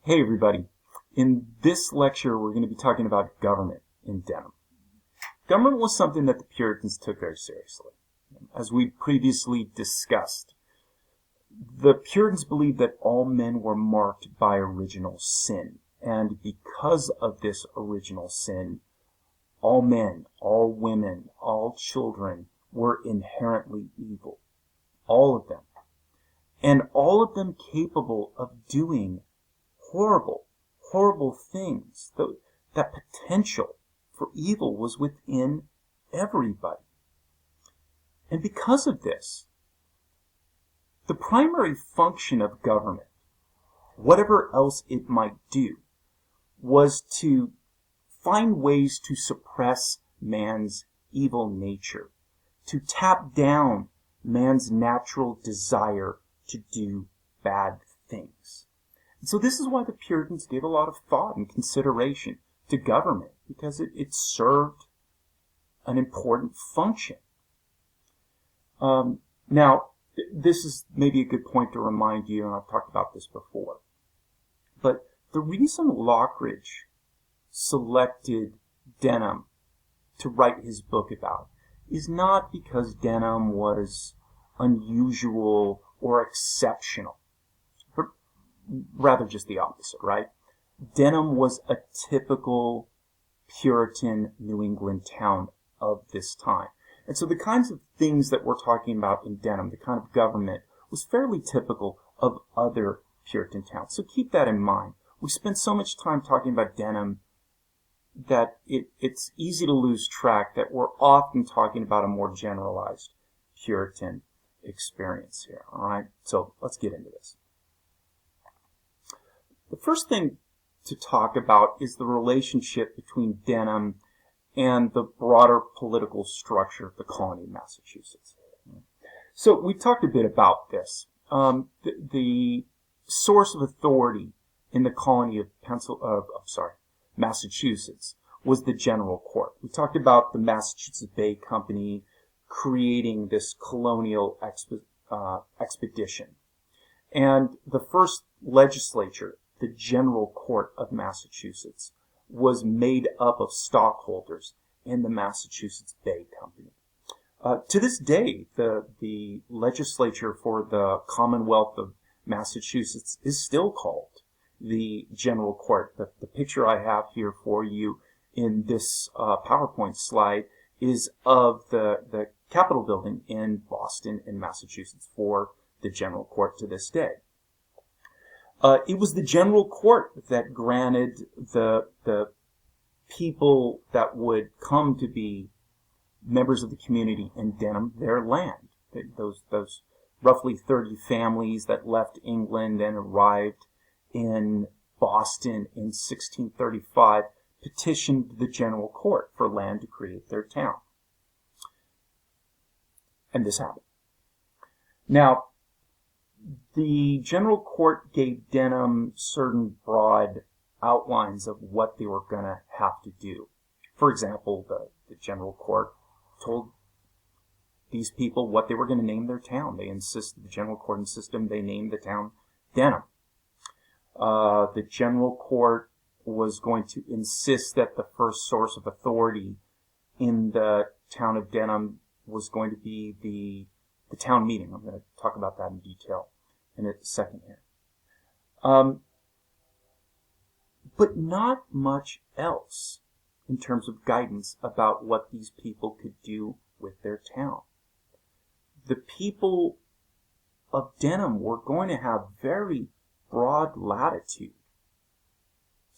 Hey everybody. In this lecture we're going to be talking about government in Denham. Government was something that the Puritans took very seriously. As we previously discussed, the Puritans believed that all men were marked by original sin, and because of this original sin, all men, all women, all children were inherently evil. All of them. And all of them capable of doing horrible things. That potential for evil was within everybody. And because of this, the primary function of government, whatever else it might do, was to find ways to suppress man's evil nature, to tap down man's natural desire to do bad things. And so this is why the Puritans gave a lot of thought and consideration to government, because it served an important function. Now, this is maybe a good point to remind you, and I've talked about this before, but the reason Lockridge selected Denham to write his book about is not because Denham was unusual or exceptional, but rather just the opposite, right? Denham was a typical Puritan New England town of this time. And so the kinds of things that we're talking about in Denham, the kind of government, was fairly typical of other Puritan towns. So keep that in mind. We spend so much time talking about Denham that it's easy to lose track that we're often talking about a more generalized Puritan experience here. All right, so let's get into this. The first thing to talk about is the relationship between Denham and the broader political structure of the colony of Massachusetts. So we talked a bit about this. The source of authority in the colony of Massachusetts was the General Court. We talked about the Massachusetts Bay Company creating this colonial expedition. And the first legislature, the General Court of Massachusetts, was made up of stockholders in the Massachusetts Bay Company. To this day, the legislature for the Commonwealth of Massachusetts is still called the General Court. The picture I have here for you in this PowerPoint slide is of the Capitol building in Boston, in Massachusetts, for the General Court to this day. It was the General Court that granted the people that would come to be members of the community in Denham their land. Those roughly 30 families that left England and arrived in Boston in 1635 petitioned the General Court for land to create their town. And this happened. Now, the General Court gave Denham certain broad outlines of what they were going to have to do. For example, the General Court told these people what they were going to name their town. The General Court insisted they name the town Denham. The General Court was going to insist that the first source of authority in the town of Denham was going to be the town meeting. I'm going to talk about that in detail in a second here. But not much else in terms of guidance about what these people could do with their town. The people of Denham were going to have very broad latitude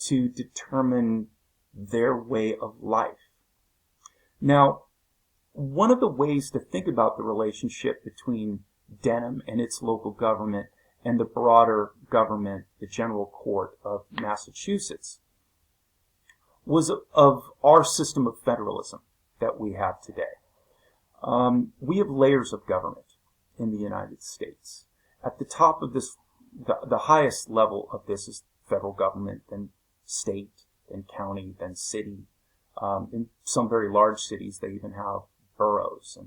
to determine their way of life. Now, one of the ways to think about the relationship between Denham and its local government and the broader government, the General Court of Massachusetts, was of our system of federalism that we have today. We have layers of government in the United States. At the top of this, the highest level of this is federal government, then state, then county, then city. In some very large cities, they even have boroughs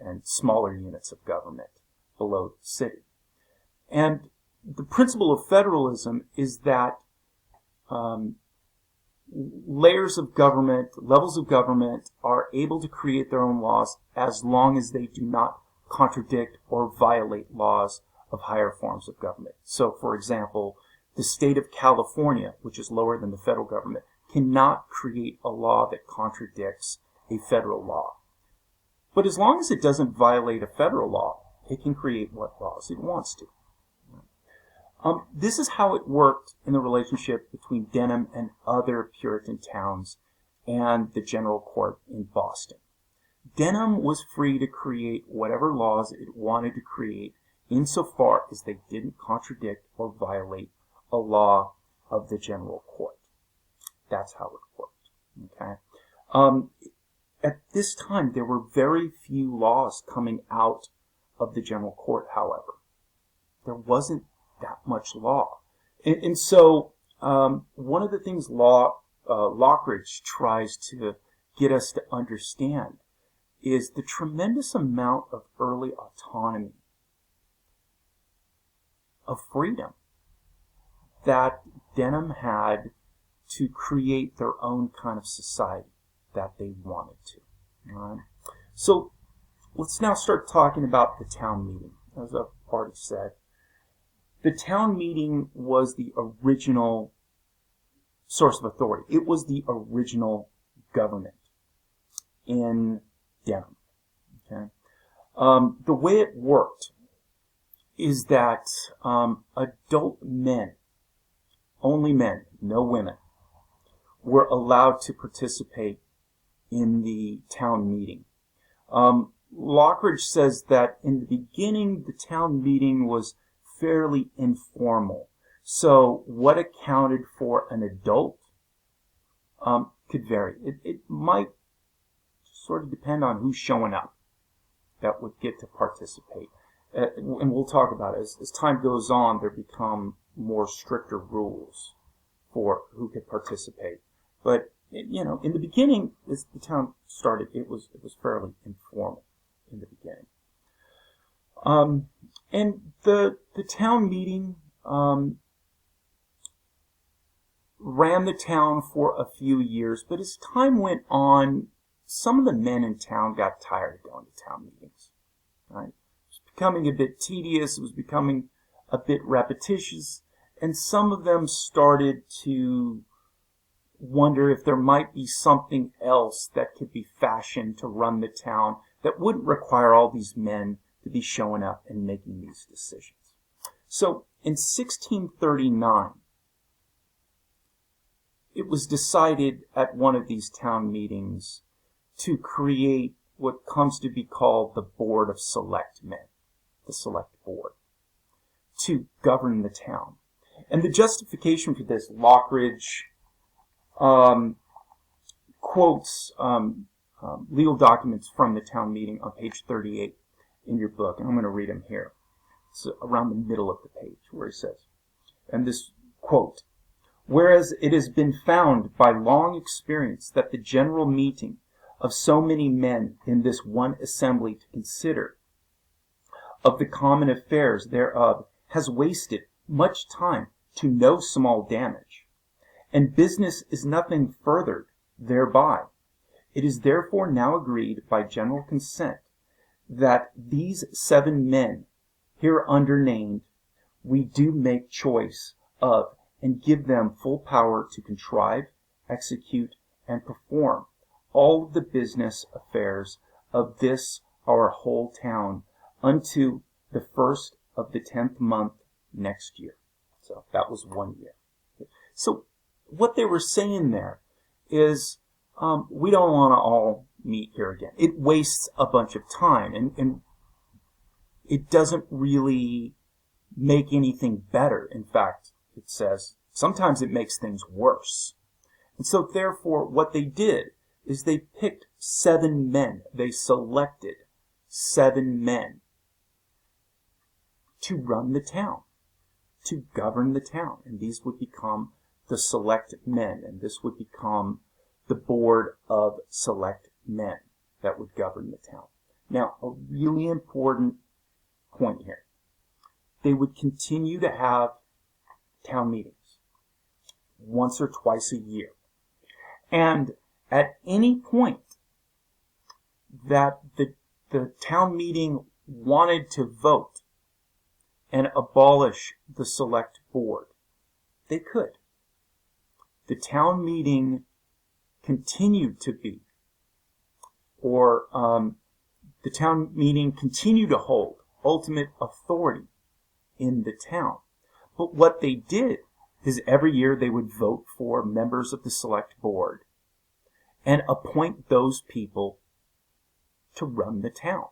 and smaller units of government below the city. And the principle of federalism is that layers of government, levels of government are able to create their own laws as long as they do not contradict or violate laws of higher forms of government. So, for example, the state of California, which is lower than the federal government, cannot create a law that contradicts a federal law. But as long as it doesn't violate a federal law, it can create what laws it wants to. This is how it worked in the relationship between Denham and other Puritan towns and the General Court in Boston. Denham was free to create whatever laws it wanted to create insofar as they didn't contradict or violate a law of the General Court. That's how it worked. Okay. At this time, there were very few laws coming out of the General Court, however. There wasn't that much law. And so one of the things Lockridge tries to get us to understand is the tremendous amount of early autonomy, of freedom that Denham had to create their own kind of society that they wanted to. All right? So let's now start talking about the town meeting. As I've already said, the town meeting was the original source of authority. It was the original government in Denham. Okay? The way it worked is that adult men, only men, no women, were allowed to participate in the town meeting. Lockridge says that in the beginning, the town meeting was fairly informal. So what accounted for an adult could vary. It might sort of depend on who's showing up that would get to participate. And we'll talk about it. As time goes on, there become more stricter rules for who could participate. But, you know, in the beginning, as the town started, it was fairly informal in the beginning. And the town meeting ran the town for a few years, but as time went on, some of the men in town got tired of going to town meetings. Right? It was becoming a bit tedious, it was becoming a bit repetitious, and some of them started to wonder if there might be something else that could be fashioned to run the town that wouldn't require all these men to be showing up and making these decisions. So in 1639, it was decided at one of these town meetings to create what comes to be called the Board of Select Men, the Select Board, to govern the town. And the justification for this, Lockridge quotes legal documents from the town meeting on page 38 in your book, and I'm going to read them here. It's around the middle of the page where he says, and this quote, "Whereas it has been found by long experience that the general meeting of so many men in this one assembly to consider of the common affairs thereof has wasted much time to no small damage, and business is nothing furthered thereby. It is therefore now agreed by general consent that these 7 men hereunder named we do make choice of, and give them full power to contrive, execute, and perform all the business affairs of this our whole town unto the 1st of the 10th month next year." So that was 1 year. So what they were saying there is, we don't want to all meet here again. It wastes a bunch of time, and it doesn't really make anything better. In fact, it says sometimes it makes things worse. And so therefore what they did is they picked 7 men. They selected 7 men to run the town, to govern the town. And these would become the select men, and this would become the Board of Select Men that would govern the town. Now, a really important point here. They would continue to have town meetings once or twice a year. And at any point that the town meeting wanted to vote and abolish the select board, they could. The town meeting continued to be, or the town meeting continued to hold ultimate authority in the town. But what they did is every year they would vote for members of the select board and appoint those people to run the town.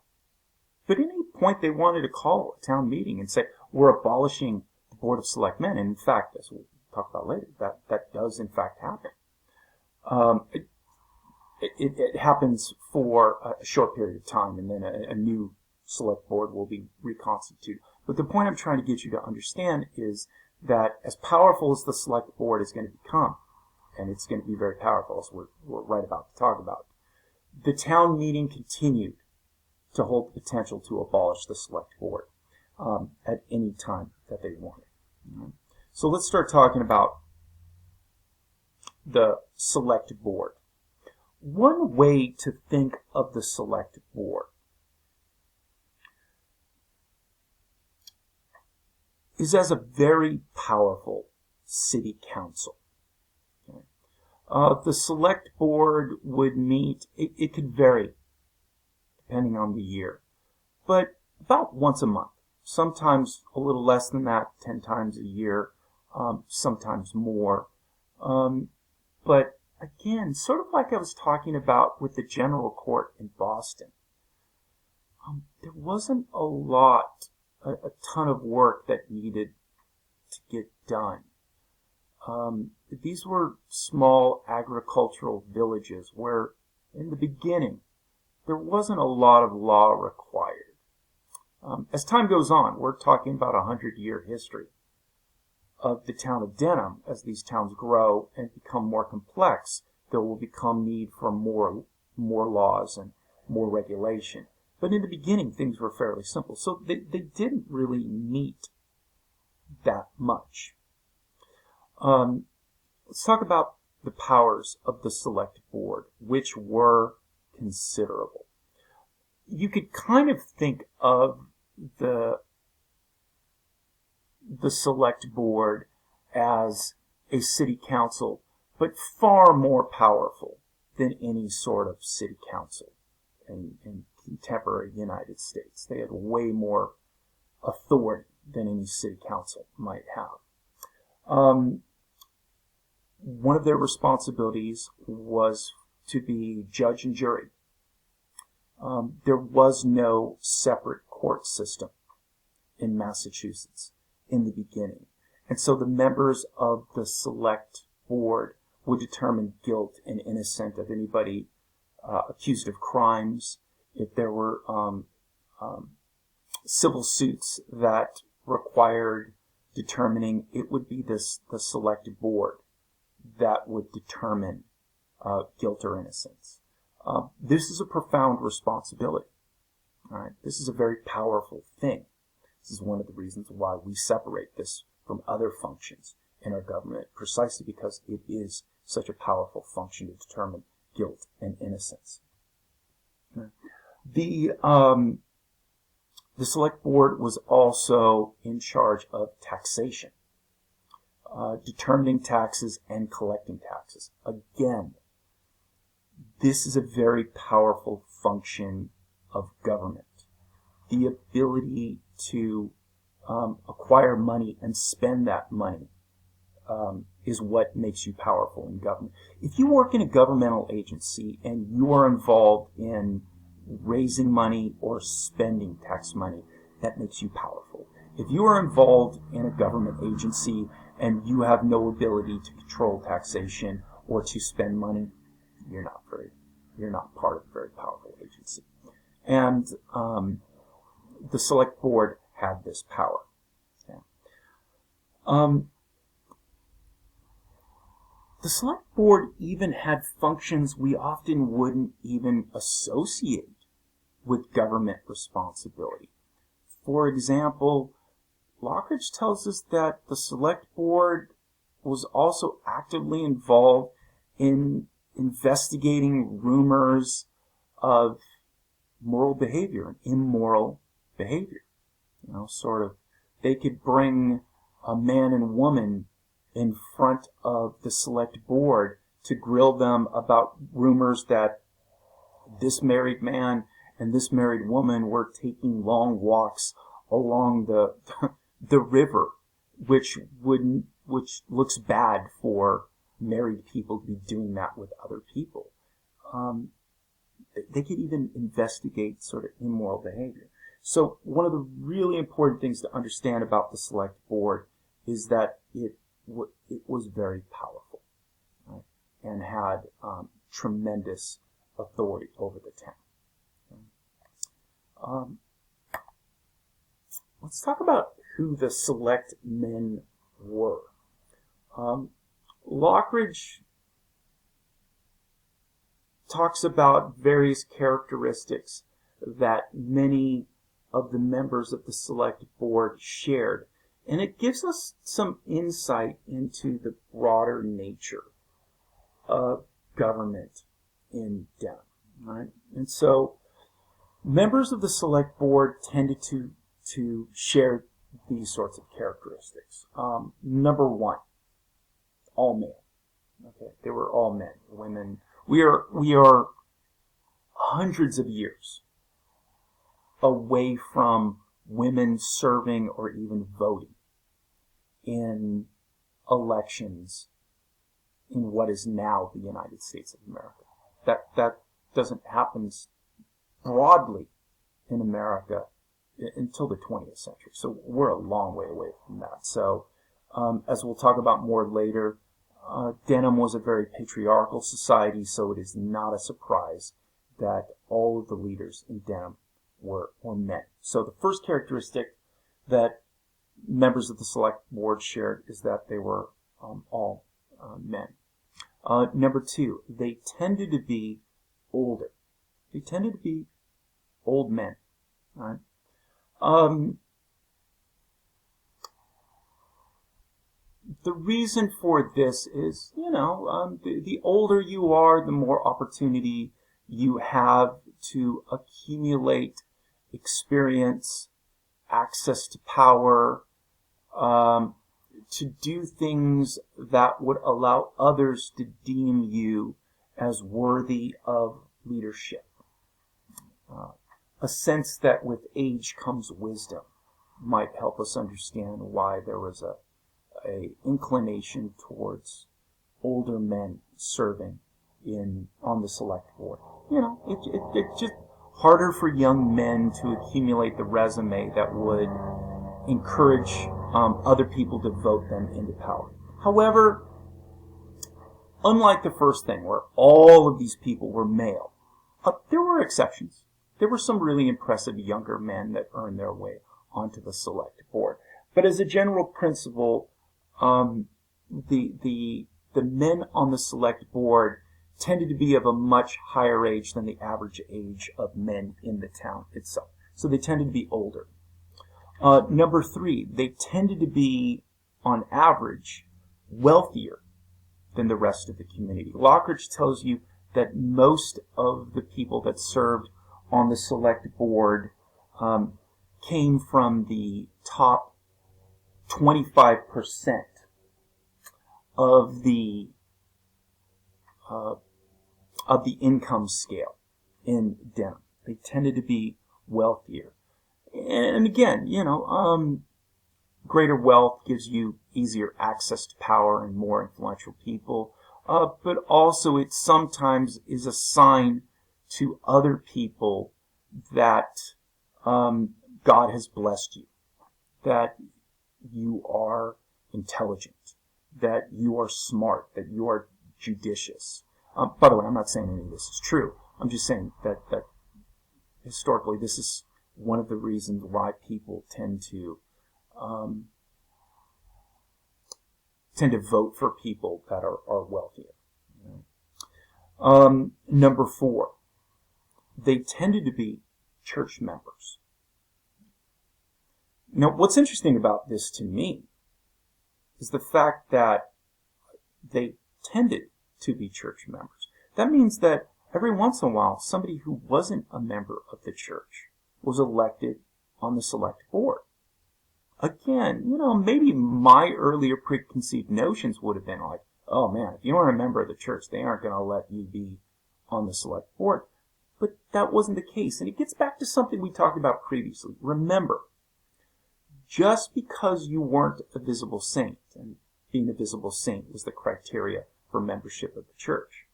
But at any point they wanted to call a town meeting and say, we're abolishing the Board of Selectmen, and in fact, as we'll talk about later, that does in fact happen. It happens for a short period of time, and then a new select board will be reconstituted. But the point I'm trying to get you to understand is that as powerful as the select board is going to become, and it's going to be very powerful, as we're right about to talk about, the town meeting continued to hold the potential to abolish the select board at any time that they wanted. So let's start talking about the select board. One way to think of the select board is as a very powerful city council. The select board would meet, it could vary depending on the year, but about once a month. Sometimes a little less than that, 10 times a year, sometimes more. But again, sort of like I was talking about with the General Court in Boston, there wasn't a ton of work that needed to get done. These were small agricultural villages where, in the beginning, there wasn't a lot of law required. As time goes on, we're talking about a 100-year history of the town of Denham. As these towns grow and become more complex, there will become need for more laws and more regulation. But in the beginning, things were fairly simple. So they didn't really need that much. Let's talk about the powers of the select board, which were considerable. You could kind of think of the select board as a city council, but far more powerful than any sort of city council in contemporary United States. They had way more authority than any city council might have. One of their responsibilities was to be judge and jury. There was no separate court system in Massachusetts in the beginning. And so the members of the select board would determine guilt and innocence of anybody accused of crimes. If there were civil suits that required determining, it would be the select board that would determine guilt or innocence. This is a profound responsibility. All right? This is a very powerful thing. This is one of the reasons why we separate this from other functions in our government, precisely because it is such a powerful function to determine guilt and innocence. The select board was also in charge of taxation, determining taxes and collecting taxes. Again, this is a very powerful function of government. The ability to acquire money and spend that money is what makes you powerful in government. If you work in a governmental agency and you are involved in raising money or spending tax money, that makes you powerful. If you are involved in a government agency and you have no ability to control taxation or to spend money, you're not part of a very powerful agency. And the select board had this power. Okay. The select board even had functions we often wouldn't even associate with government responsibility. For example, Lockridge tells us that the select board was also actively involved in investigating rumors of moral behavior and immoral behavior. Sort of, they could bring a man and woman in front of the select board to grill them about rumors that this married man and this married woman were taking long walks along the river, which looks bad for married people to be doing that with other people. They could even investigate sort of immoral behavior. So one of the really important things to understand about the select board is that it was very powerful, right, and had tremendous authority over the town. Let's talk about who the select men were. Lockridge talks about various characteristics that many of the members of the select board shared, and it gives us some insight into the broader nature of government in Denham, right? And so members of the select board tended to share these sorts of characteristics. Number one, all men. Okay, they were all men. Women. We are hundreds of years away from women serving or even voting in elections in what is now the United States of America. That doesn't happen broadly in America until the 20th century. So we're a long way away from that. So as we'll talk about more later, Denham was a very patriarchal society, so it is not a surprise that all of the leaders in Denham were men. So the first characteristic that members of the select board shared is that they were all men. Number two, they tended to be older. They tended to be old men. Right? The reason for this is, the older you are, the more opportunity you have to accumulate experience, access to power, to do things that would allow others to deem you as worthy of leadership. A sense that with age comes wisdom might help us understand why there was a inclination towards older men serving on the select board. It's just harder for young men to accumulate the resume that would encourage other people to vote them into power. However, unlike the first thing where all of these people were male, there were exceptions. There were some really impressive younger men that earned their way onto the select board. But as a general principle, the men on the select board tended to be of a much higher age than the average age of men in the town itself. So they tended to be older. Number three, they tended to be, on average, wealthier than the rest of the community. Lockridge tells you that most of the people that served on the select board came from the top 25% of the income scale in Denham. They tended to be wealthier. And again, greater wealth gives you easier access to power and more influential people. But also it sometimes is a sign to other people that God has blessed you, that you are intelligent, that you are smart, that you are judicious. By the way, I'm not saying any of this is true. I'm just saying that historically this is one of the reasons why people tend to vote for people that are wealthier. Number four, they tended to be church members. Now, what's interesting about this to me is the fact that they tended to be church members. That means that every once in a while, somebody who wasn't a member of the church was elected on the select board. Again, maybe my earlier preconceived notions would have been like, oh man, if you aren't a member of the church, they aren't going to let you be on the select board. But that wasn't the case. And it gets back to something we talked about previously. Remember, just because you weren't a visible saint, and being a visible saint was the criteria for membership of the church,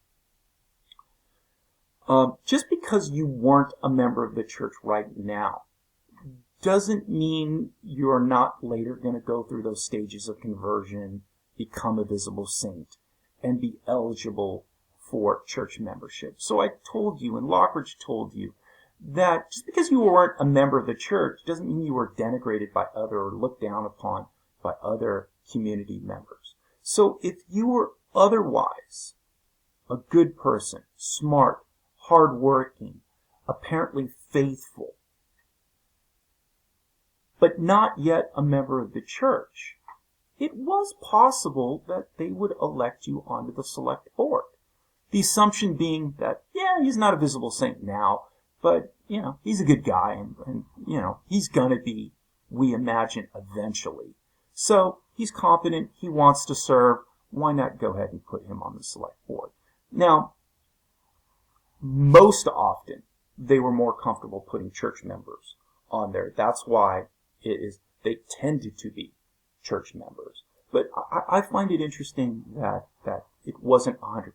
just because you weren't a member of the church right now doesn't mean you're not later going to go through those stages of conversion, become a visible saint, and be eligible for church membership. So I told you, and Lockridge told you, that just because you weren't a member of the church doesn't mean you were denigrated by other or looked down upon by other community members. So if you were otherwise a good person, smart, hardworking, apparently faithful, but not yet a member of the church, it was possible that they would elect you onto the select board. The assumption being that, yeah, he's not a visible saint now, but, he's a good guy, and he's going to be, we imagine, eventually. So he's competent, he wants to serve, why not go ahead and put him on the select board? Now, most often, they were more comfortable putting church members on there. That's why they tended to be church members. But I find it interesting that it wasn't 100%.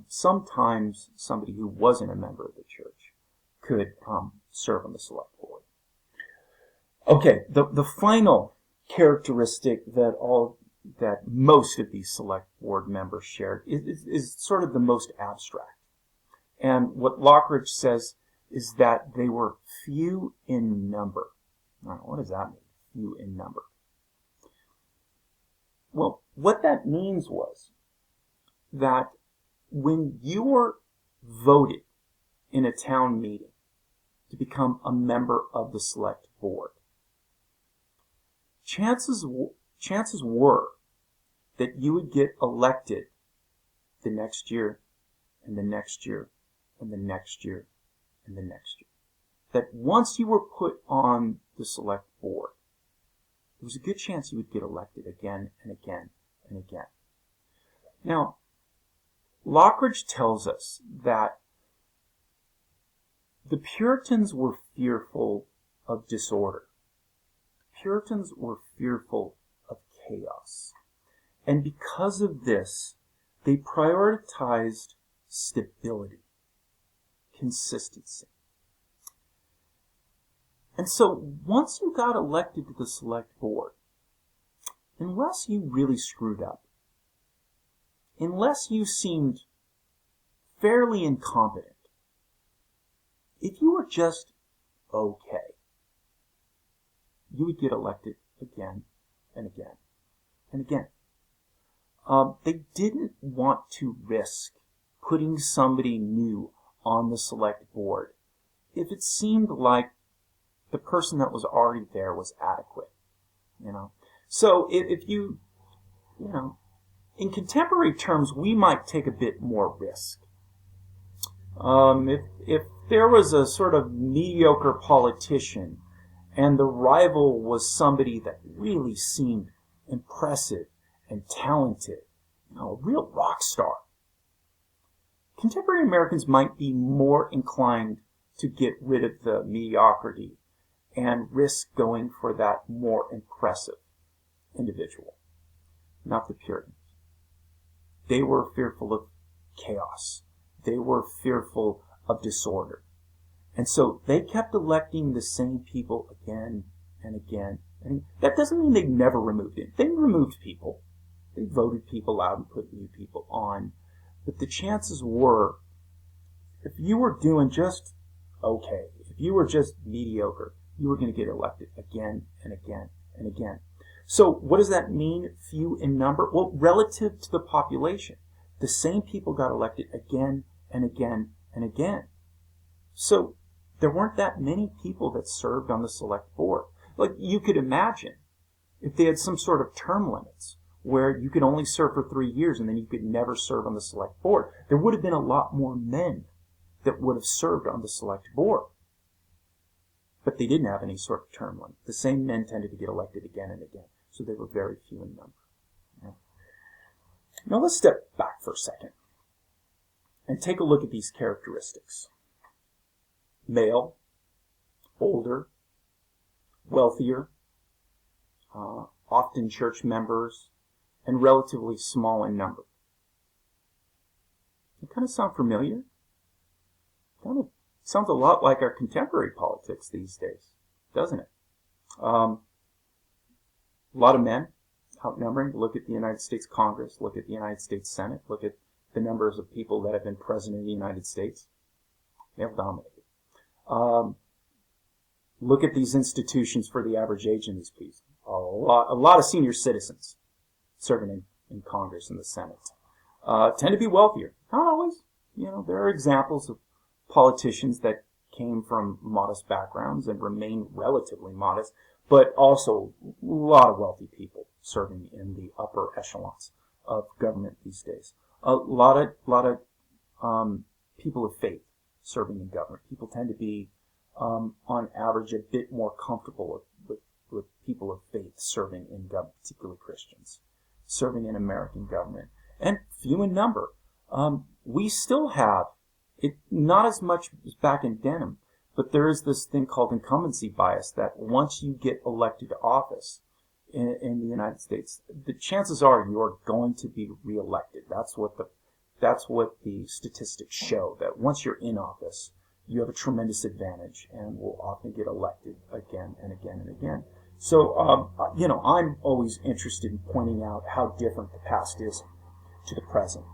Sometimes somebody who wasn't a member of the church could serve on the select board. Okay, the final characteristic that most of these select board members shared is sort of the most abstract. And what Lockridge says is that they were few in number. Now, what does that mean, few in number? Well, what that means was that when you were voted in a town meeting to become a member of the select board, chances were that you would get elected the next year, and the next year, and the next year, and the next year. That once you were put on the select board, there was a good chance you would get elected again and again and again. Now, Lockridge tells us that the Puritans were fearful of disorder. Puritans were fearful of chaos. And because of this, they prioritized stability, consistency. And so once you got elected to the select board, unless you really screwed up, unless you seemed fairly incompetent, if you were just okay, you would get elected again and again and again. They didn't want to risk putting somebody new on the select board if it seemed like the person that was already there was adequate, So if you in contemporary terms, we might take a bit more risk. If there was a sort of mediocre politician and the rival was somebody that really seemed impressive and talented, a real rock star, contemporary Americans might be more inclined to get rid of the mediocrity and risk going for that more impressive individual, not the Puritans. They were fearful of chaos. They were fearful of disorder. And so they kept electing the same people again and again. And that doesn't mean they never removed it. They removed people. They voted people out and put new people on. But the chances were, if you were doing just okay, if you were just mediocre, you were going to get elected again and again and again. So what does that mean, few in number? Well, relative to the population, the same people got elected again and again and again. So there weren't that many people that served on the select board. Like you could imagine, if they had some sort of term limits, where you could only serve for 3 years and then you could never serve on the select board. There would have been a lot more men that would have served on the select board. But they didn't have any sort of term limit. The same men tended to get elected again and again, so they were very few in number. Yeah. Now let's step back for a second and take a look at these characteristics. Male, older, wealthier, often church members, and relatively small in number. It kind of sound familiar? Kind of sounds a lot like our contemporary politics these days, doesn't it? A lot of men, outnumbering. Look at the United States Congress, look at the United States Senate, look at the numbers of people that have been president of the United States. Male dominated. Look at these institutions for the average age in these people. A lot of senior citizens serving in Congress and the Senate. Tend to be wealthier. Not always. There are examples of politicians that came from modest backgrounds and remain relatively modest, but also a lot of wealthy people serving in the upper echelons of government these days. A lot of people of faith serving in government. People tend to be, on average, a bit more comfortable with people of faith serving in government, particularly Christians, serving in American government. And few in number. We still have, not as much as back in Denham, but there is this thing called incumbency bias that once you get elected to office in the United States, the chances are you're going to be reelected. That's what the statistics show, that once you're in office, you have a tremendous advantage and will often get elected again and again and again. So, I'm always interested in pointing out how different the past is to the present.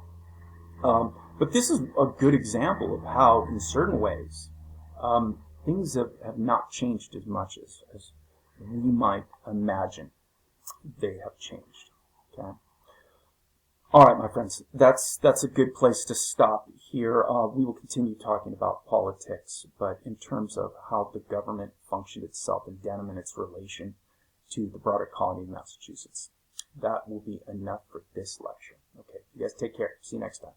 But this is a good example of how, in certain ways, things have not changed as much as we might imagine they have changed. Okay. All right, my friends, that's a good place to stop here. We will continue talking about politics, but in terms of how the government functioned itself in Denham and its relation to the broader colony of Massachusetts. That will be enough for this lecture. Okay, you guys take care. See you next time.